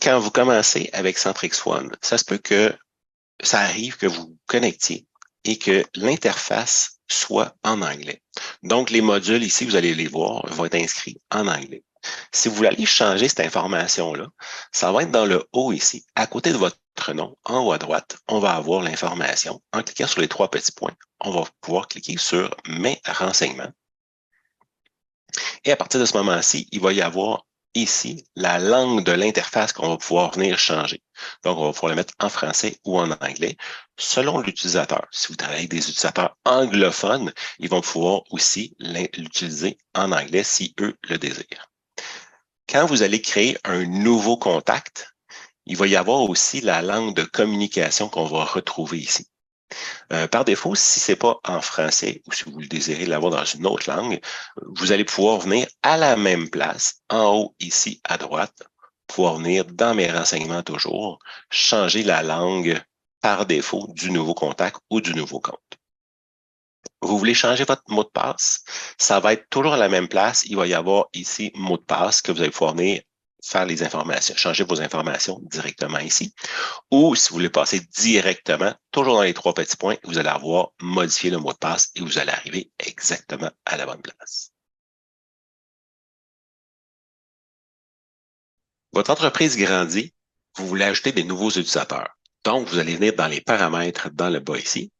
quand vous commencez avec Centrix One, ça se peut que ça arrive que vous vous connectiez et que l'interface soit en anglais. Donc, les modules ici, vous allez les voir, vont être inscrits en anglais. Si vous voulez aller changer cette information-là, ça va être dans le haut ici, à côté de votre nom, en haut à droite, on va avoir l'information. En cliquant sur les 3 petits points, on va pouvoir cliquer sur « Mes renseignements ». Et à partir de ce moment-ci, il va y avoir ici la langue de l'interface qu'on va pouvoir venir changer. Donc, on va pouvoir le mettre en français ou en anglais, selon l'utilisateur. Si vous travaillez avec des utilisateurs anglophones, ils vont pouvoir aussi l'utiliser en anglais si eux le désirent. Quand vous allez créer un nouveau contact, il va y avoir aussi la langue de communication qu'on va retrouver ici. Par défaut, si ce n'est pas en français ou si vous le désirez l'avoir dans une autre langue, vous allez pouvoir venir à la même place, en haut ici à droite, pouvoir venir dans mes renseignements toujours, changer la langue par défaut du nouveau contact ou du nouveau compte. Vous voulez changer votre mot de passe, ça va être toujours à la même place. Il va y avoir ici mot de passe que vous allez pouvoir venir faire les informations, changer vos informations directement ici. Ou si vous voulez passer directement, toujours dans les 3 petits points, vous allez avoir modifié le mot de passe et vous allez arriver exactement à la bonne place. Votre entreprise grandit, vous voulez ajouter des nouveaux utilisateurs. Donc, vous allez venir dans les paramètres dans le bas ici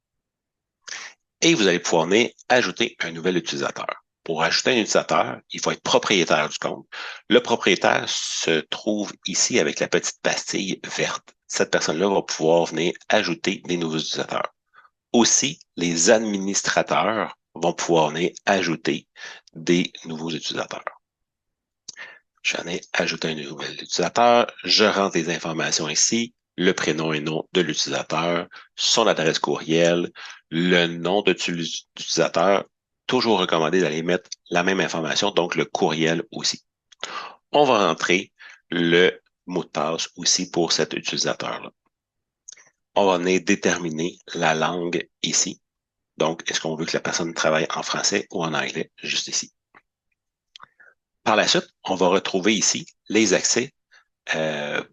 et vous allez pouvoir venir ajouter un nouvel utilisateur. Pour ajouter un utilisateur, il faut être propriétaire du compte. Le propriétaire se trouve ici avec la petite pastille verte. Cette personne-là va pouvoir venir ajouter des nouveaux utilisateurs. Aussi, les administrateurs vont pouvoir venir ajouter des nouveaux utilisateurs. J'en ai ajouté un nouvel utilisateur. Je rentre les informations ici, le prénom et nom de l'utilisateur, son adresse courriel, le nom de l'utilisateur. Toujours recommandé d'aller mettre la même information, donc le courriel aussi. On va rentrer le mot de passe aussi pour cet utilisateur-là. On va venir déterminer la langue ici. Donc, est-ce qu'on veut que la personne travaille en français ou en anglais, juste ici. Par la suite, on va retrouver ici les accès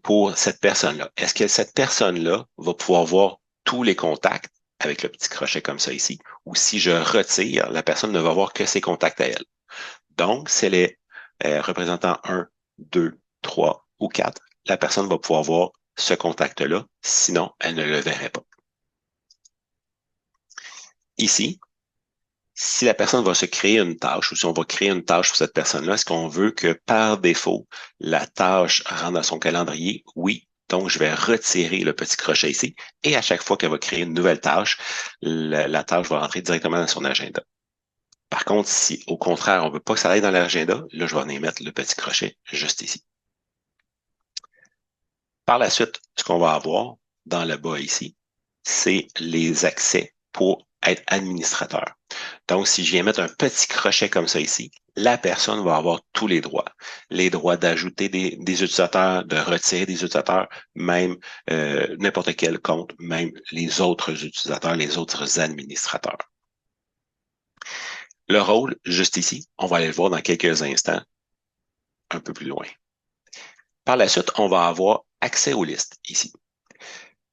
pour cette personne-là. Est-ce que cette personne-là va pouvoir voir tous les contacts avec le petit crochet comme ça ici, ou si je retire, la personne ne va voir que ses contacts à elle. Donc, si elle est représentant 1, 2, 3 ou 4, la personne va pouvoir voir ce contact-là, sinon, elle ne le verrait pas. Ici, si la personne va se créer une tâche ou si on va créer une tâche pour cette personne-là, est-ce qu'on veut que par défaut, la tâche rentre dans son calendrier? Oui. Donc, je vais retirer le petit crochet ici et à chaque fois qu'elle va créer une nouvelle tâche, la tâche va rentrer directement dans son agenda. Par contre, si au contraire, on ne veut pas que ça aille dans l'agenda, là, je vais venir mettre le petit crochet juste ici. Par la suite, ce qu'on va avoir dans le bas ici, c'est les accès pour être administrateur. Donc, si je viens mettre un petit crochet comme ça ici, la personne va avoir tous les droits. Les droits d'ajouter des utilisateurs, de retirer des utilisateurs, même n'importe quel compte, même les autres utilisateurs, les autres administrateurs. Le rôle, juste ici, on va aller le voir dans quelques instants, un peu plus loin. Par la suite, on va avoir accès aux listes ici.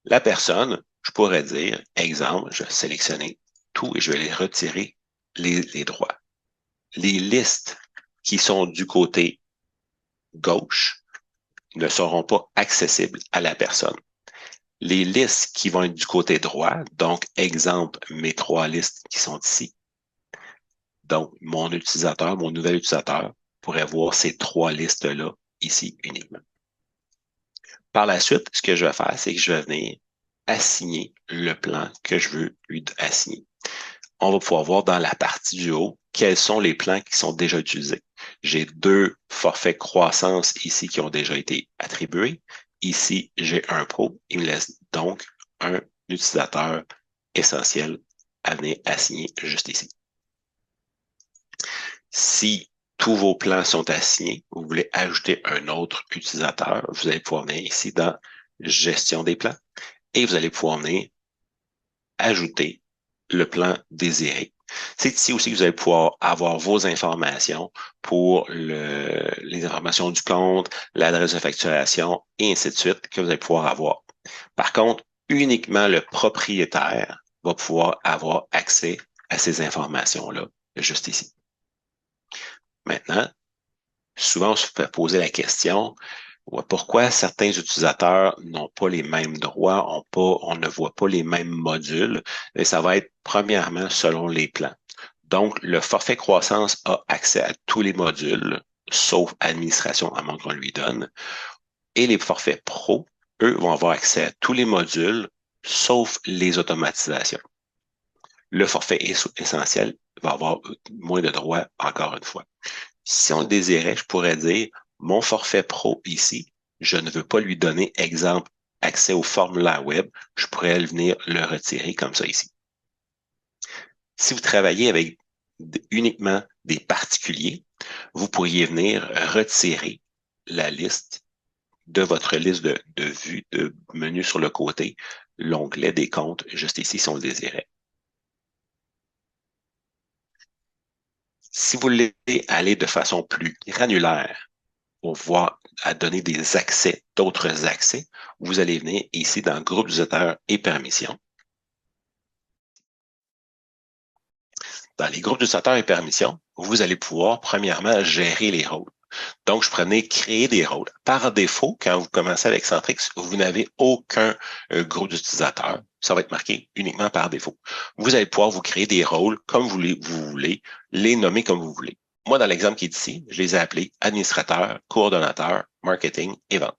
La personne, je pourrais dire, exemple, je vais sélectionner tout et je vais les retirer les droits. Les listes qui sont du côté gauche ne seront pas accessibles à la personne. Les listes qui vont être du côté droit, donc exemple, mes 3 listes qui sont ici. Donc, mon utilisateur, mon nouvel utilisateur pourrait voir ces 3 listes-là ici uniquement. Par la suite, ce que je vais faire, c'est que je vais venir assigner le plan que je veux lui assigner. On va pouvoir voir dans la partie du haut quels sont les plans qui sont déjà utilisés. J'ai 2 forfaits croissance ici qui ont déjà été attribués. Ici, j'ai un pro. Il me laisse donc un utilisateur essentiel à venir assigner juste ici. Si tous vos plans sont assignés, vous voulez ajouter un autre utilisateur, vous allez pouvoir venir ici dans Gestion des plans et vous allez pouvoir venir ajouter le plan désiré C'est ici aussi que vous allez pouvoir avoir vos informations pour les informations du compte, l'adresse de facturation et ainsi de suite que vous allez pouvoir avoir. Par contre, uniquement le propriétaire va pouvoir avoir accès à ces informations-là, juste ici. Maintenant, souvent, on se fait poser la question, pourquoi certains utilisateurs n'ont pas les mêmes droits, on ne voit pas les mêmes modules? Et ça va être premièrement selon les plans. Donc, le forfait croissance a accès à tous les modules, sauf administration, à moins qu'on lui donne. Et les forfaits pro, eux, vont avoir accès à tous les modules, sauf les automatisations. Le forfait essentiel va avoir moins de droits, encore une fois. Si on le désirait, je pourrais dire, mon forfait pro ici, je ne veux pas lui donner, exemple, accès au formulaire web, je pourrais venir le retirer comme ça ici. Si vous travaillez avec uniquement des particuliers, vous pourriez venir retirer la liste de votre liste de vues de menu sur le côté, l'onglet des comptes, juste ici si on le désirait. Si vous voulez aller de façon plus granulaire pour voir à donner des accès, d'autres accès, vous allez venir ici dans Groupe d'utilisateurs et permissions. Dans les groupes d'utilisateurs et permissions, vous allez pouvoir premièrement gérer les rôles. Donc, je prenais créer des rôles. Par défaut, quand vous commencez avec Centrix, vous n'avez aucun groupe d'utilisateurs. Ça va être marqué uniquement par défaut. Vous allez pouvoir vous créer des rôles comme vous voulez, les nommer comme vous voulez. Moi, dans l'exemple qui est ici, je les ai appelés administrateur, coordonnateur, marketing et vente.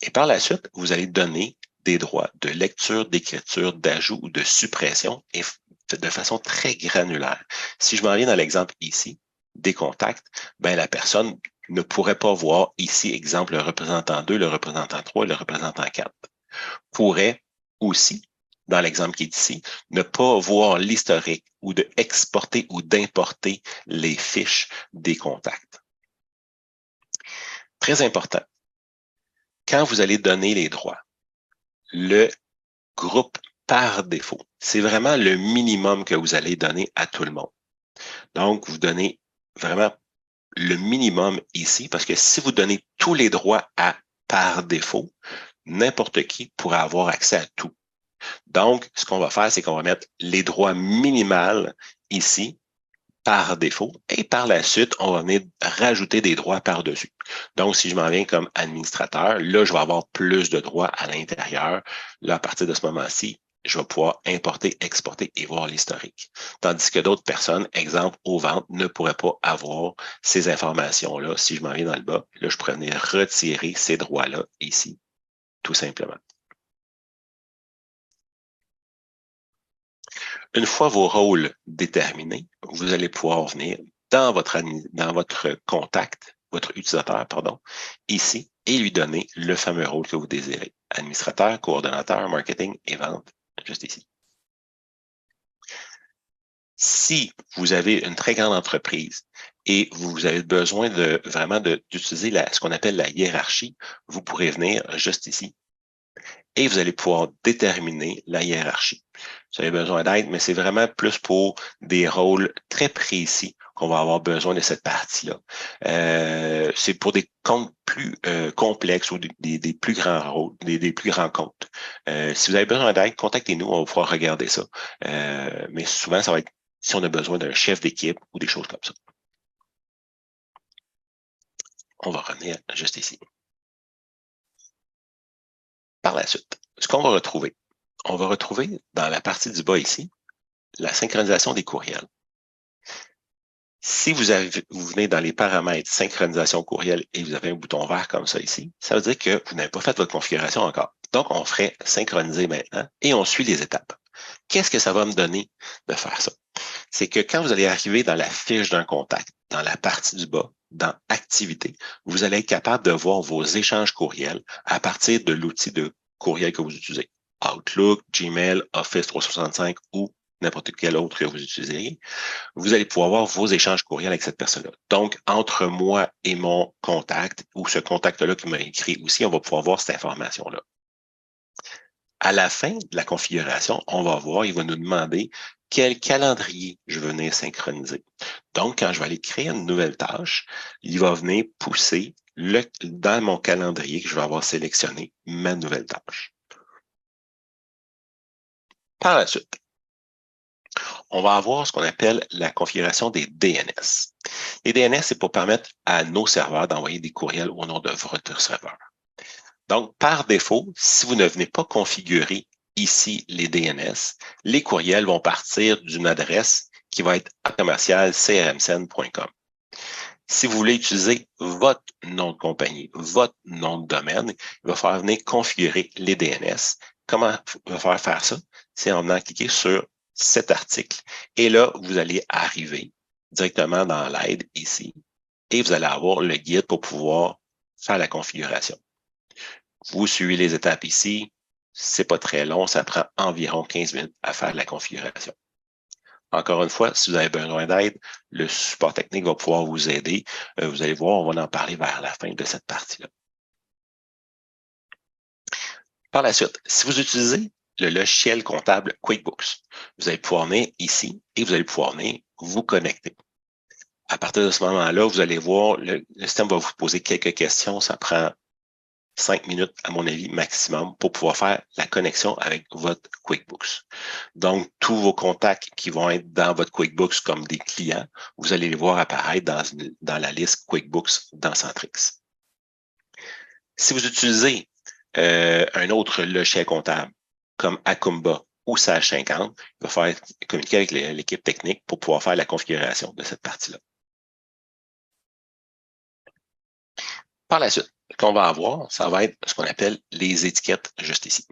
Et par la suite, vous allez donner des droits de lecture, d'écriture, d'ajout ou de suppression et de façon très granulaire. Si je m'en viens dans l'exemple ici, des contacts, ben la personne ne pourrait pas voir ici, exemple, le représentant 2, le représentant 3 et le représentant 4. Pourrait aussi, dans l'exemple qui est ici, ne pas voir l'historique ou de exporter ou d'importer les fiches des contacts. Très important. Quand vous allez donner les droits, le groupe par défaut, c'est vraiment le minimum que vous allez donner à tout le monde. Donc, vous donnez vraiment le minimum ici, parce que si vous donnez tous les droits à par défaut, n'importe qui pourra avoir accès à tout. Donc, ce qu'on va faire, c'est qu'on va mettre les droits minimales ici par défaut et par la suite, on va venir rajouter des droits par-dessus. Donc, si je m'en viens comme administrateur, là, je vais avoir plus de droits à l'intérieur. Là, à partir de ce moment-ci, je vais pouvoir importer, exporter et voir l'historique. Tandis que d'autres personnes, exemple, aux ventes, ne pourraient pas avoir ces informations-là. Si je m'en viens dans le bas, là, je pourrais venir retirer ces droits-là ici, tout simplement. Une fois vos rôles déterminés, vous allez pouvoir venir dans votre contact, votre utilisateur, pardon, ici, et lui donner le fameux rôle que vous désirez. Administrateur, coordonnateur, marketing et vente, juste ici. Si vous avez une très grande entreprise et vous avez besoin d'utiliser ce qu'on appelle la hiérarchie, vous pourrez venir juste ici et vous allez pouvoir déterminer la hiérarchie. Vous avez besoin d'aide, mais c'est vraiment plus pour des rôles très précis qu'on va avoir besoin de cette partie-là. C'est pour des comptes plus complexes ou des plus grands rôles, des plus grands comptes. Si vous avez besoin d'aide, contactez-nous, on va pouvoir regarder ça. Mais souvent, ça va être si on a besoin d'un chef d'équipe ou des choses comme ça. On va revenir juste ici. Par la suite, ce qu'on va retrouver, on va retrouver dans la partie du bas ici, la synchronisation des courriels. Si vous venez dans les paramètres synchronisation courriel et vous avez un bouton vert comme ça ici, ça veut dire que vous n'avez pas fait votre configuration encore. Donc, on ferait synchroniser maintenant et on suit les étapes. Qu'est-ce que ça va me donner de faire ça? C'est que quand vous allez arriver dans la fiche d'un contact, dans la partie du bas, dans Activité, vous allez être capable de voir vos échanges courriels à partir de l'outil de courriel que vous utilisez. Outlook, Gmail, Office 365 ou n'importe quel autre que vous utiliseriez. Vous allez pouvoir voir vos échanges courriels avec cette personne-là. Donc, entre moi et mon contact, ou ce contact-là qui m'a écrit aussi, on va pouvoir voir cette information-là. À la fin de la configuration, on va voir, il va nous demander quel calendrier je veux venir synchroniser. Donc, quand je vais aller créer une nouvelle tâche, il va venir pousser dans mon calendrier que je vais avoir sélectionné ma nouvelle tâche. Par la suite, on va avoir ce qu'on appelle la configuration des DNS. Les DNS, c'est pour permettre à nos serveurs d'envoyer des courriels au nom de votre serveur. Donc, par défaut, si vous ne venez pas configurer ici les DNS, les courriels vont partir d'une adresse qui va être commercial.crmcn.com. Si vous voulez utiliser votre nom de compagnie, votre nom de domaine, il va falloir venir configurer les DNS. Comment il va falloir faire ça? C'est en venant cliquer sur cet article. Et là, vous allez arriver directement dans l'aide ici et vous allez avoir le guide pour pouvoir faire la configuration. Vous suivez les étapes ici. C'est pas très long. Ça prend environ 15 minutes à faire la configuration. Encore une fois, si vous avez besoin d'aide, le support technique va pouvoir vous aider. Vous allez voir, on va en parler vers la fin de cette partie-là. Par la suite, si vous utilisez le logiciel comptable QuickBooks, vous allez pouvoir venir ici et vous allez pouvoir venir vous connecter. À partir de ce moment-là, vous allez voir, le système va vous poser quelques questions. Ça prend 5 minutes, à mon avis, maximum, pour pouvoir faire la connexion avec votre QuickBooks. Donc, tous vos contacts qui vont être dans votre QuickBooks comme des clients, vous allez les voir apparaître dans la liste QuickBooks dans Centrix. Si vous utilisez un autre logiciel comptable comme Akumba ou Sage 50, il va falloir communiquer avec l'équipe technique pour pouvoir faire la configuration de cette partie-là. Par la suite, ce qu'on va avoir, ça va être ce qu'on appelle les étiquettes juste ici.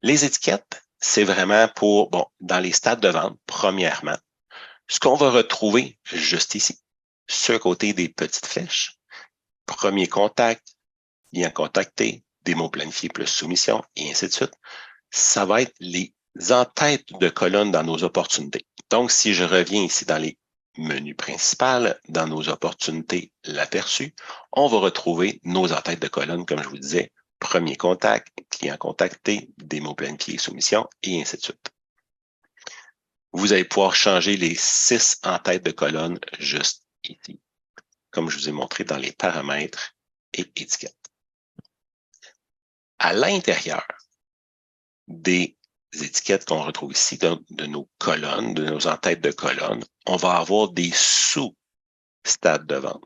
Les étiquettes, c'est vraiment pour, dans les stades de vente, premièrement, ce qu'on va retrouver juste ici, ce côté des petites flèches, premier contact, client contacté, démo planifié plus soumission, et ainsi de suite, ça va être les en-têtes de colonnes dans nos opportunités. Donc, si je reviens ici dans les menus principaux, dans nos opportunités, l'aperçu, on va retrouver nos en-têtes de colonnes, comme je vous disais, premier contact, client contacté, démo planifié, soumission, et ainsi de suite. Vous allez pouvoir changer les 6 en-têtes de colonne juste ici, comme je vous ai montré dans les paramètres et étiquettes. À l'intérieur des étiquettes qu'on retrouve ici, de nos colonnes, de nos en-têtes de colonne, on va avoir des sous-stades de vente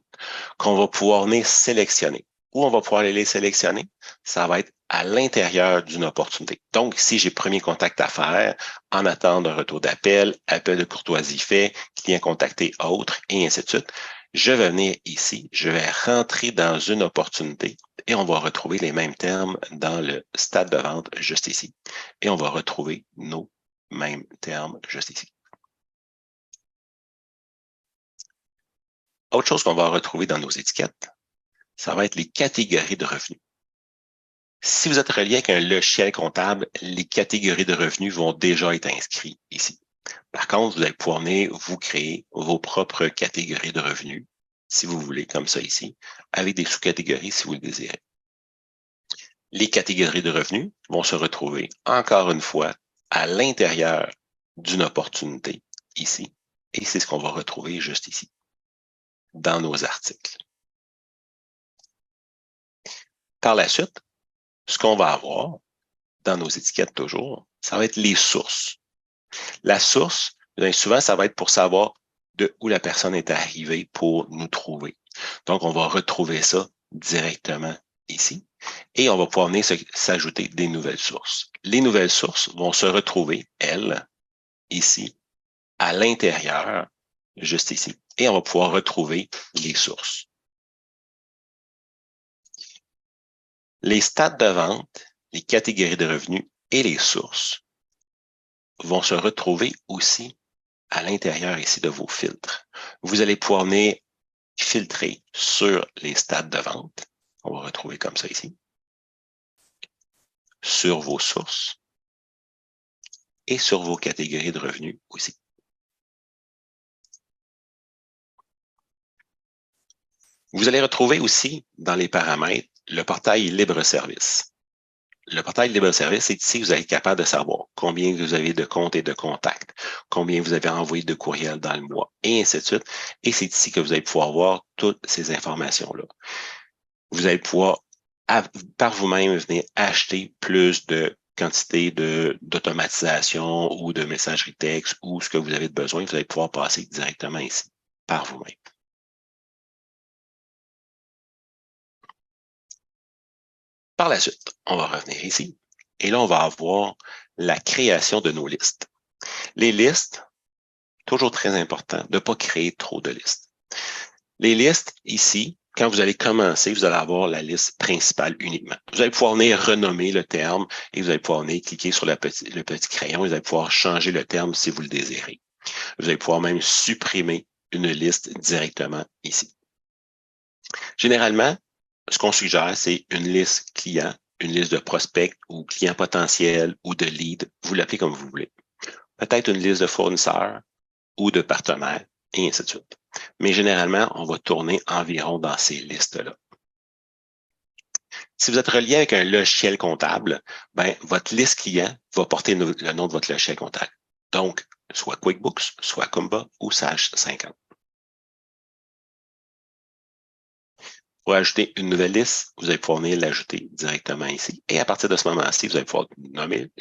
qu'on va pouvoir venir sélectionner. Où on va pouvoir les sélectionner? Ça va être à l'intérieur d'une opportunité. Donc, si j'ai premier contact à faire, en attente d'un retour d'appel, appel de courtoisie fait, client contacté autre, et ainsi de suite, je vais venir ici, je vais rentrer dans une opportunité et on va retrouver les mêmes termes dans le stade de vente juste ici. Et on va retrouver nos mêmes termes juste ici. Autre chose qu'on va retrouver dans nos étiquettes, ça va être les catégories de revenus. Si vous êtes relié avec un logiciel comptable, les catégories de revenus vont déjà être inscrites ici. Par contre, vous allez pouvoir venir vous créer vos propres catégories de revenus, si vous voulez, comme ça ici, avec des sous-catégories si vous le désirez. Les catégories de revenus vont se retrouver, encore une fois, à l'intérieur d'une opportunité, ici. Et c'est ce qu'on va retrouver juste ici, dans nos articles. Par la suite, ce qu'on va avoir dans nos étiquettes toujours, ça va être les sources. La source, bien souvent, ça va être pour savoir de où la personne est arrivée pour nous trouver. Donc, on va retrouver ça directement ici et on va pouvoir venir s'ajouter des nouvelles sources. Les nouvelles sources vont se retrouver, elles, ici, à l'intérieur, juste ici. Et on va pouvoir retrouver les sources. Les stades de vente, les catégories de revenus et les sources vont se retrouver aussi à l'intérieur ici de vos filtres. Vous allez pouvoir venir filtrer sur les stades de vente. On va retrouver comme ça ici. Sur vos sources et sur vos catégories de revenus aussi. Vous allez retrouver aussi dans les paramètres le portail libre-service. le portail libre-service, c'est ici que vous allez être capable de savoir combien vous avez de comptes et de contacts, combien vous avez envoyé de courriels dans le mois, et ainsi de suite. Et c'est ici que vous allez pouvoir voir toutes ces informations-là. Vous allez pouvoir, par vous-même, venir acheter plus de quantité d'automatisation ou de messagerie texte ou ce que vous avez besoin. Vous allez pouvoir passer directement ici, par vous-même. Par la suite, on va revenir ici. Et là, on va avoir la création de nos listes. Les listes, toujours très important de ne pas créer trop de listes. Les listes, ici, quand vous allez commencer, vous allez avoir la liste principale uniquement. Vous allez pouvoir venir renommer le terme et vous allez pouvoir venir cliquer sur le petit crayon et vous allez pouvoir changer le terme si vous le désirez. Vous allez pouvoir même supprimer une liste directement ici. Généralement, ce qu'on suggère, c'est une liste client, une liste de prospects ou clients potentiels ou de leads, vous l'appelez comme vous voulez. Peut-être une liste de fournisseurs ou de partenaires, et ainsi de suite. Mais généralement, on va tourner environ dans ces listes-là. Si vous êtes relié avec un logiciel comptable, ben, votre liste client va porter le nom de votre logiciel comptable. Donc, soit QuickBooks, soit Kumba ou Sage 50. Pour ajouter une nouvelle liste, vous allez pouvoir venir l'ajouter directement ici. Et à partir de ce moment-ci, vous allez pouvoir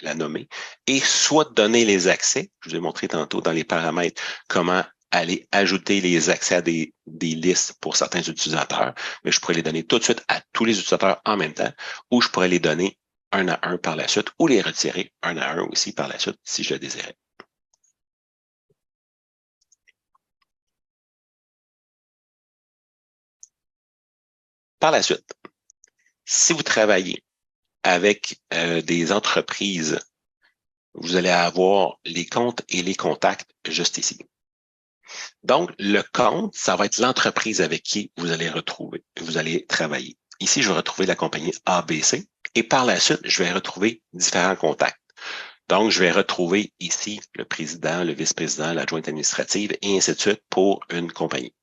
la nommer et soit donner les accès. Je vous ai montré tantôt dans les paramètres comment aller ajouter les accès à des listes pour certains utilisateurs. Mais je pourrais les donner tout de suite à tous les utilisateurs en même temps ou je pourrais les donner un à un par la suite ou les retirer un à un aussi par la suite si je le désirais. Par la suite, si vous travaillez avec des entreprises, vous allez avoir les comptes et les contacts juste ici. Donc, le compte, ça va être l'entreprise avec qui vous allez travailler. Ici, je vais retrouver la compagnie ABC et par la suite, je vais retrouver différents contacts. Donc, je vais retrouver ici le président, le vice-président, l'adjointe administrative et ainsi de suite pour une compagnie.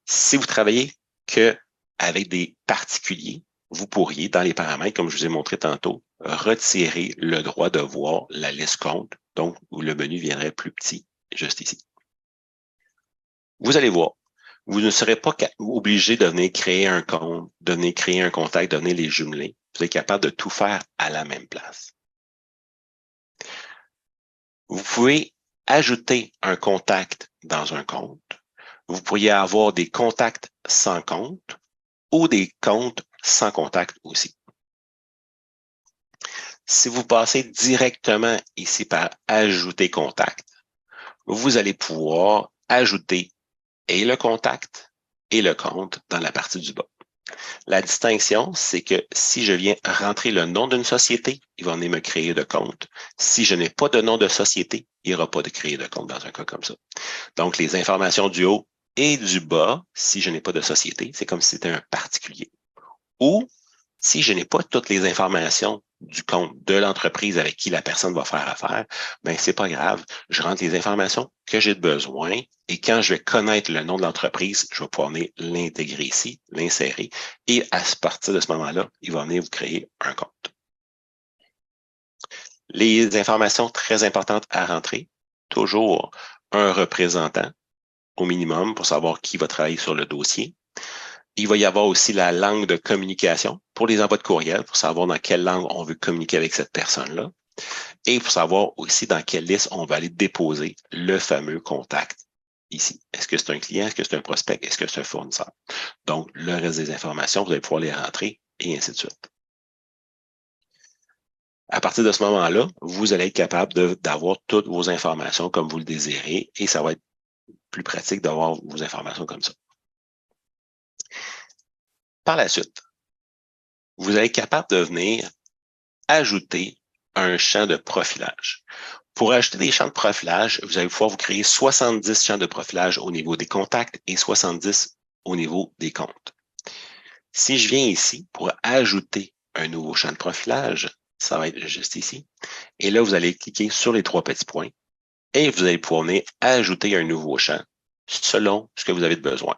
Si vous travaillez que avec des particuliers, vous pourriez, dans les paramètres, comme je vous ai montré tantôt, retirer le droit de voir la liste compte, donc où le menu viendrait plus petit, juste ici. Vous allez voir, vous ne serez pas obligé de venir créer un compte, de venir créer un contact, de venir les jumeler. Vous êtes capable de tout faire à la même place. Vous pouvez ajouter un contact dans un compte. Vous pourriez avoir des contacts sans compte ou des comptes sans contact aussi. Si vous passez directement ici par Ajouter contact, vous allez pouvoir ajouter et le contact et le compte dans la partie du bas. La distinction, c'est que si je viens rentrer le nom d'une société, il va venir me créer de compte. Si je n'ai pas de nom de société, il n'y aura pas de créer de compte dans un cas comme ça. Donc, les informations du haut et du bas, si je n'ai pas de société, c'est comme si c'était un particulier. Ou si je n'ai pas toutes les informations du compte de l'entreprise avec qui la personne va faire affaire, ben c'est pas grave. Je rentre les informations que j'ai besoin et quand je vais connaître le nom de l'entreprise, je vais pouvoir venir l'intégrer ici, l'insérer et à partir de ce moment-là, il va venir vous créer un compte. Les informations très importantes à rentrer, toujours un représentant au minimum pour savoir qui va travailler sur le dossier. Il va y avoir aussi la langue de communication pour les envois de courriel, pour savoir dans quelle langue on veut communiquer avec cette personne-là. Et pour savoir aussi dans quelle liste on va aller déposer le fameux contact ici. Est-ce que c'est un client? Est-ce que c'est un prospect? Est-ce que c'est un fournisseur? Donc, le reste des informations, vous allez pouvoir les rentrer et ainsi de suite. À partir de ce moment-là, vous allez être capable d'avoir toutes vos informations comme vous le désirez et ça va être plus pratique d'avoir vos informations comme ça. Par la suite, vous allez être capable de venir ajouter un champ de profilage. Pour ajouter des champs de profilage, vous allez pouvoir vous créer 70 champs de profilage au niveau des contacts et 70 au niveau des comptes. Si je viens ici pour ajouter un nouveau champ de profilage, ça va être juste ici. Et là, vous allez cliquer sur les trois petits points et vous allez pouvoir venir ajouter un nouveau champ selon ce que vous avez besoin.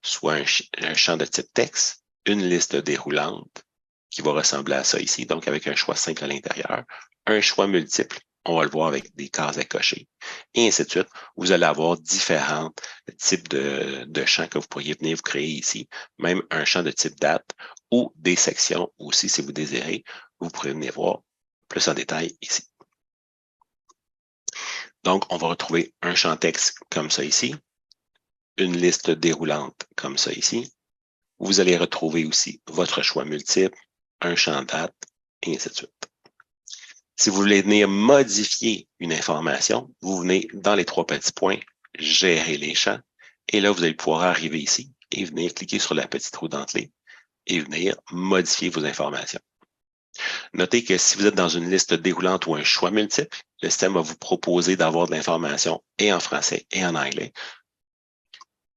Soit un champ de type texte, une liste déroulante, qui va ressembler à ça ici, donc avec un choix simple à l'intérieur, un choix multiple, on va le voir avec des cases à cocher, et ainsi de suite. Vous allez avoir différents types de champs que vous pourriez venir vous créer ici, même un champ de type date ou des sections aussi, si vous désirez, vous pourrez venir voir plus en détail ici. Donc, on va retrouver un champ texte comme ça ici, une liste déroulante comme ça ici. Vous allez retrouver aussi votre choix multiple, un champ date, et ainsi de suite. Si vous voulez venir modifier une information, vous venez dans les trois petits points, gérer les champs, et là, vous allez pouvoir arriver ici et venir cliquer sur la petite roue dentelée et venir modifier vos informations. Notez que si vous êtes dans une liste déroulante ou un choix multiple, le système va vous proposer d'avoir de l'information et en français et en anglais.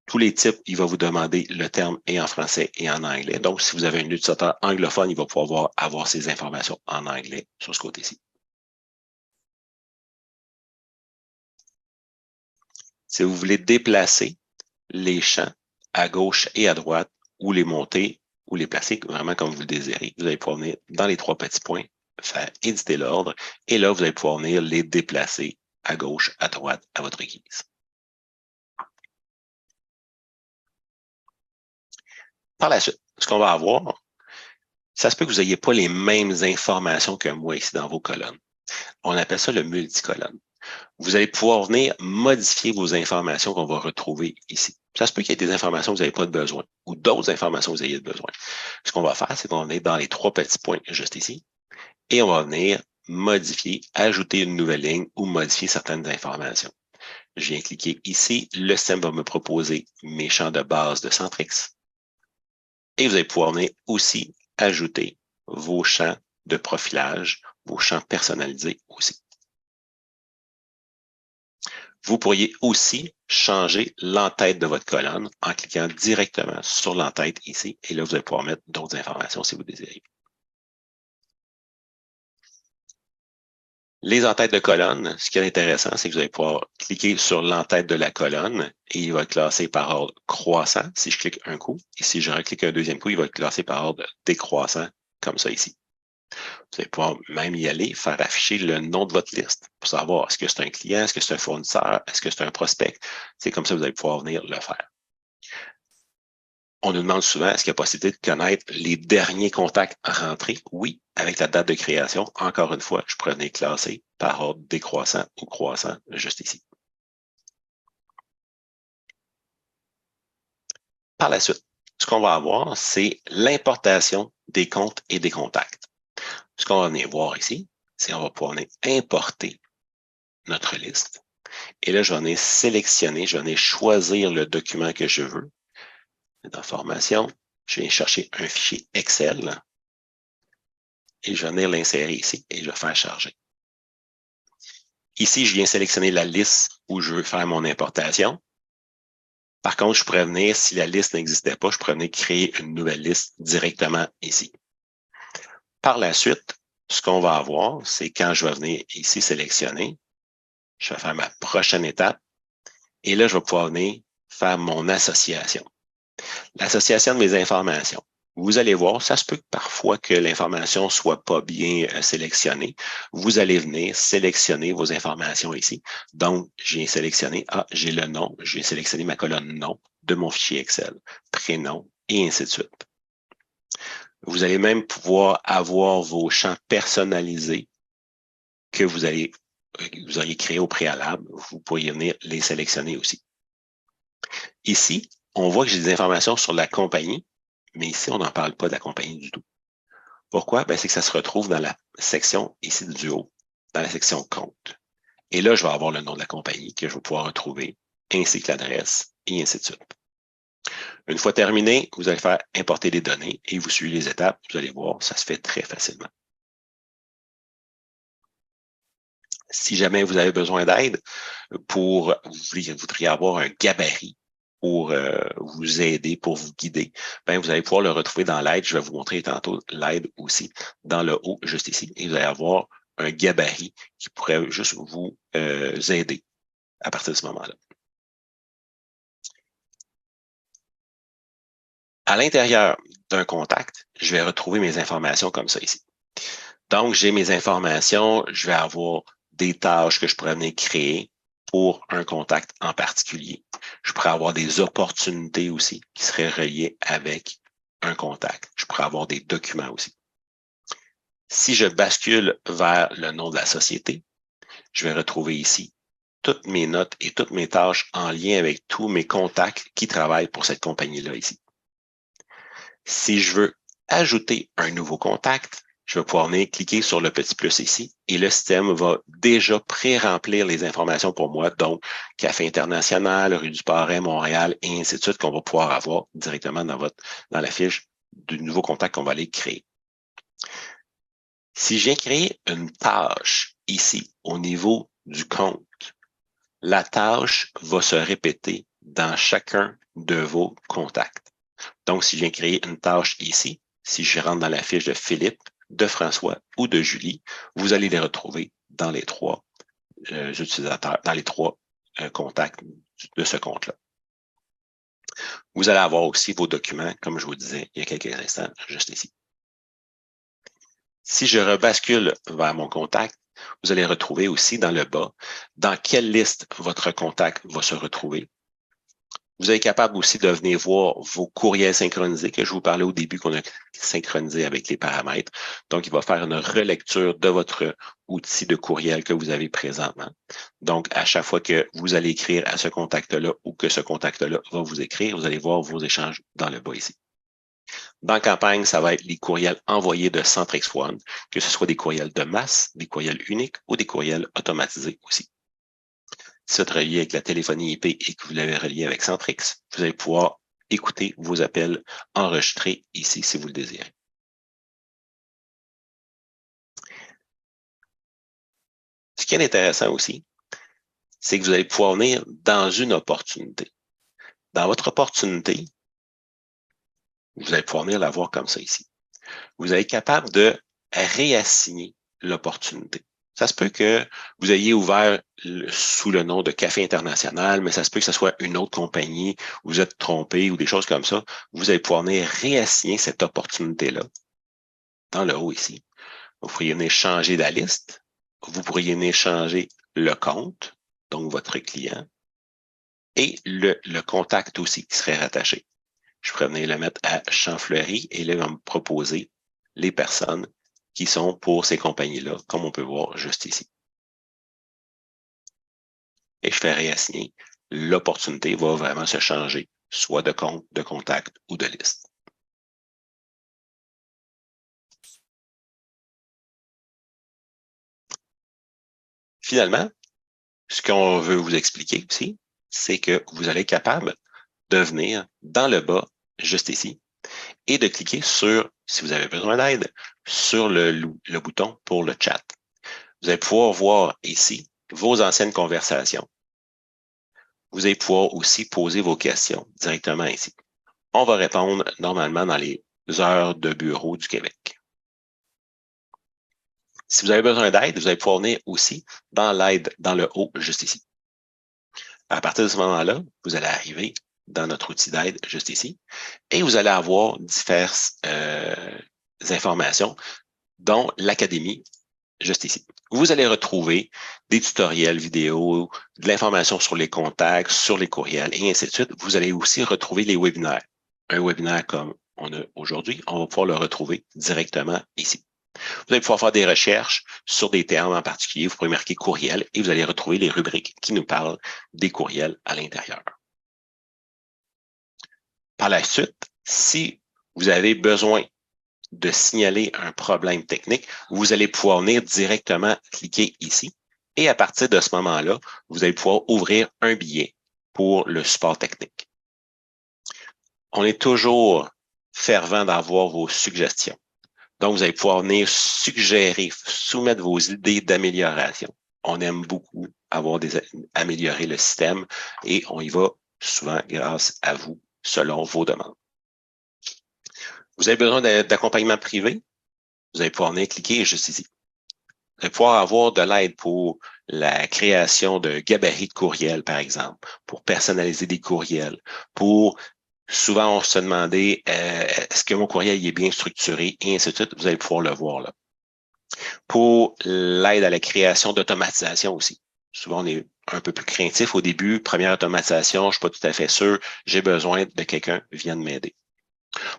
Tous les types, il va vous demander le terme et en français et en anglais. Donc, si vous avez un utilisateur anglophone, il va pouvoir avoir ces informations en anglais sur ce côté-ci. Si vous voulez déplacer les champs à gauche et à droite, ou les monter, ou les placer vraiment comme vous le désirez, vous allez pouvoir venir dans les trois petits points, faire éditer l'ordre, et là, vous allez pouvoir venir les déplacer à gauche, à droite, à votre guise. Par la suite, ce qu'on va avoir, ça se peut que vous n'ayez pas les mêmes informations que moi ici dans vos colonnes. On appelle ça le multicolonne. Vous allez pouvoir venir modifier vos informations qu'on va retrouver ici. Ça se peut qu'il y ait des informations que vous n'avez pas de besoin ou d'autres informations que vous ayez besoin. Ce qu'on va faire, c'est qu'on va venir dans les trois petits points juste ici et on va venir modifier, ajouter une nouvelle ligne ou modifier certaines informations. Je viens cliquer ici. Le système va me proposer mes champs de base de Centrix. Et vous allez pouvoir venir aussi ajouter vos champs de profilage, vos champs personnalisés aussi. Vous pourriez aussi changer l'entête de votre colonne en cliquant directement sur l'entête ici. Et là, vous allez pouvoir mettre d'autres informations si vous désirez. Les entêtes de colonne, ce qui est intéressant, c'est que vous allez pouvoir cliquer sur l'entête de la colonne et il va être classé par ordre croissant si je clique un coup. Et si je reclique un deuxième coup, il va être classé par ordre décroissant, comme ça ici. Vous allez pouvoir même y aller, faire afficher le nom de votre liste pour savoir est-ce que c'est un client, est-ce que c'est un fournisseur, est-ce que c'est un prospect. C'est comme ça que vous allez pouvoir venir le faire. On nous demande souvent, est-ce qu'il y a possibilité de connaître les derniers contacts rentrés? Oui, avec la date de création. Encore une fois, je pourrais venir classer par ordre décroissant ou croissant, juste ici. Par la suite, ce qu'on va avoir, c'est l'importation des comptes et des contacts. Ce qu'on va venir voir ici, c'est qu'on va pouvoir venir importer notre liste. Et là, je vais venir sélectionner, je vais venir choisir le document que je veux. Dans Formation, je viens chercher un fichier Excel et je vais venir l'insérer ici et je vais faire charger. Ici, je viens sélectionner la liste où je veux faire mon importation. Par contre, je pourrais venir, si la liste n'existait pas, je pourrais venir créer une nouvelle liste directement ici. Par la suite, ce qu'on va avoir, c'est quand je vais venir ici sélectionner, je vais faire ma prochaine étape et là, je vais pouvoir venir faire mon association. L'association de mes informations. Vous allez voir, ça se peut que parfois que l'information soit pas bien sélectionnée. Vous allez venir sélectionner vos informations ici. Donc, j'ai sélectionné, j'ai le nom, j'ai sélectionné ma colonne nom de mon fichier Excel, prénom, et ainsi de suite. Vous allez même pouvoir avoir vos champs personnalisés que vous auriez créés au préalable. Vous pourriez venir les sélectionner aussi. Ici, on voit que j'ai des informations sur la compagnie, mais ici, on n'en parle pas de la compagnie du tout. Pourquoi? Ben, c'est que ça se retrouve dans la section ici du haut, dans la section compte. Et là, je vais avoir le nom de la compagnie que je vais pouvoir retrouver, ainsi que l'adresse, et ainsi de suite. Une fois terminé, vous allez faire importer les données et vous suivez les étapes. Vous allez voir, ça se fait très facilement. Si jamais vous avez besoin d'aide vous voudriez avoir un gabarit pour vous aider, pour vous guider, ben vous allez pouvoir le retrouver dans l'aide. Je vais vous montrer tantôt l'aide aussi dans le haut, juste ici. Et vous allez avoir un gabarit qui pourrait juste vous aider à partir de ce moment-là. À l'intérieur d'un contact, je vais retrouver mes informations comme ça ici. Donc, j'ai mes informations, je vais avoir des tâches que je pourrais venir créer pour un contact en particulier. Je pourrais avoir des opportunités aussi qui seraient reliées avec un contact. Je pourrais avoir des documents aussi. Si je bascule vers le nom de la société, je vais retrouver ici toutes mes notes et toutes mes tâches en lien avec tous mes contacts qui travaillent pour cette compagnie-là ici. Si je veux ajouter un nouveau contact, je vais pouvoir venir cliquer sur le petit plus ici et le système va déjà pré-remplir les informations pour moi, donc Café International, Rue du Parrain, Montréal, et ainsi de suite, qu'on va pouvoir avoir directement dans la fiche du nouveau contact qu'on va aller créer. Si je viens créer une tâche ici au niveau du compte, la tâche va se répéter dans chacun de vos contacts. Donc, si je viens créer une tâche ici, si je rentre dans la fiche de Philippe, de François ou de Julie, vous allez les retrouver dans les trois utilisateurs, dans les trois contacts de ce compte-là. Vous allez avoir aussi vos documents, comme je vous disais il y a quelques instants, juste ici. Si je rebascule vers mon contact, vous allez retrouver aussi dans le bas dans quelle liste votre contact va se retrouver. Vous êtes capable aussi de venir voir vos courriels synchronisés que je vous parlais au début qu'on a synchronisé avec les paramètres. Donc, il va faire une relecture de votre outil de courriel que vous avez présentement. Donc, à chaque fois que vous allez écrire à ce contact-là ou que ce contact-là va vous écrire, vous allez voir vos échanges dans le bas ici. Dans Campagne, ça va être les courriels envoyés de Centrix One, que ce soit des courriels de masse, des courriels uniques ou des courriels automatisés aussi. Si vous êtes relié avec la téléphonie IP et que vous l'avez relié avec Centrix, vous allez pouvoir écouter vos appels enregistrés ici si vous le désirez. Ce qui est intéressant aussi, c'est que vous allez pouvoir venir dans une opportunité. Dans votre opportunité, vous allez pouvoir venir la voir comme ça ici. Vous allez être capable de réassigner l'opportunité. Ça se peut que vous ayez ouvert sous le nom de Café International, mais ça se peut que ce soit une autre compagnie, vous êtes trompé ou des choses comme ça. Vous allez pouvoir venir réassigner cette opportunité-là dans le haut ici. Vous pourriez venir changer la liste. Vous pourriez venir changer le compte, donc votre client, et le contact aussi qui serait rattaché. Je pourrais venir le mettre à Champfleury et là, il va me proposer les personnes qui sont pour ces compagnies-là, comme on peut voir juste ici. Et je fais réassigner. L'opportunité va vraiment se changer, soit de compte, de contact ou de liste. Finalement, ce qu'on veut vous expliquer aussi, c'est que vous allez être capable de venir dans le bas, juste ici, et de cliquer sur, si vous avez besoin d'aide, sur le bouton pour le chat. Vous allez pouvoir voir ici vos anciennes conversations. Vous allez pouvoir aussi poser vos questions directement ici. On va répondre normalement dans les heures de bureau du Québec. Si vous avez besoin d'aide, vous allez pouvoir venir aussi dans l'aide dans le haut, juste ici. À partir de ce moment-là, vous allez arriver dans notre outil d'aide, juste ici, et vous allez avoir diverses informations, dont l'Académie, juste ici. Vous allez retrouver des tutoriels vidéo, de l'information sur les contacts, sur les courriels, et ainsi de suite. Vous allez aussi retrouver les webinaires. Un webinaire comme on a aujourd'hui, on va pouvoir le retrouver directement ici. Vous allez pouvoir faire des recherches sur des termes en particulier. Vous pouvez marquer courriel et vous allez retrouver les rubriques qui nous parlent des courriels à l'intérieur. Par la suite, si vous avez besoin de signaler un problème technique, vous allez pouvoir venir directement cliquer ici. Et à partir de ce moment-là, vous allez pouvoir ouvrir un billet pour le support technique. On est toujours fervent d'avoir vos suggestions. Donc, vous allez pouvoir venir suggérer, soumettre vos idées d'amélioration. On aime beaucoup améliorer le système et on y va souvent grâce à vous, selon vos demandes. Vous avez besoin d'accompagnement privé? Vous allez pouvoir venir cliquer juste ici. Vous allez pouvoir avoir de l'aide pour la création de gabarits de courriel, par exemple, pour personnaliser des courriels, pour Souvent, on se demandait est-ce que mon courriel est bien structuré et ainsi de suite. Vous allez pouvoir le voir là. Pour l'aide à la création d'automatisation aussi. Souvent, on est un peu plus craintif au début. Première automatisation, je ne suis pas tout à fait sûr. J'ai besoin de quelqu'un qui vienne m'aider.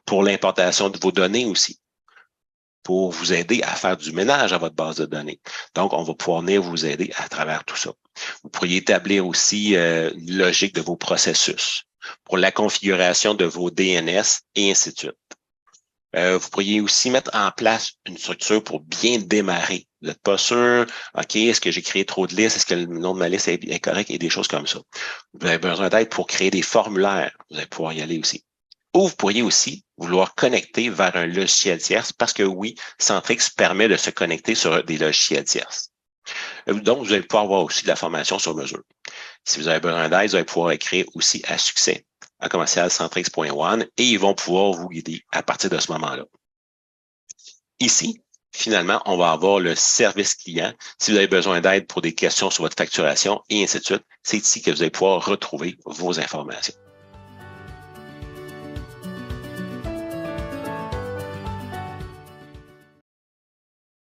Pour l'importation de vos données aussi, pour vous aider à faire du ménage à votre base de données. Donc, on va pouvoir venir vous aider à travers tout ça. Vous pourriez établir aussi une logique de vos processus pour la configuration de vos DNS et ainsi de suite. Vous pourriez aussi mettre en place une structure pour bien démarrer. Vous n'êtes pas sûr, OK, est-ce que j'ai créé trop de listes? Est-ce que le nom de ma liste est correct? Et des choses comme ça. Vous avez besoin d'aide pour créer des formulaires. Vous allez pouvoir y aller aussi. Ou vous pourriez aussi vouloir connecter vers un logiciel tierce parce que oui, Centrix permet de se connecter sur des logiciels tierces. Donc, vous allez pouvoir avoir aussi de la formation sur mesure. Si vous avez besoin d'aide, vous allez pouvoir écrire aussi à succès à commercialcentrix.one et ils vont pouvoir vous guider à partir de ce moment-là. Ici, finalement, on va avoir le service client. Si vous avez besoin d'aide pour des questions sur votre facturation et ainsi de suite, c'est ici que vous allez pouvoir retrouver vos informations.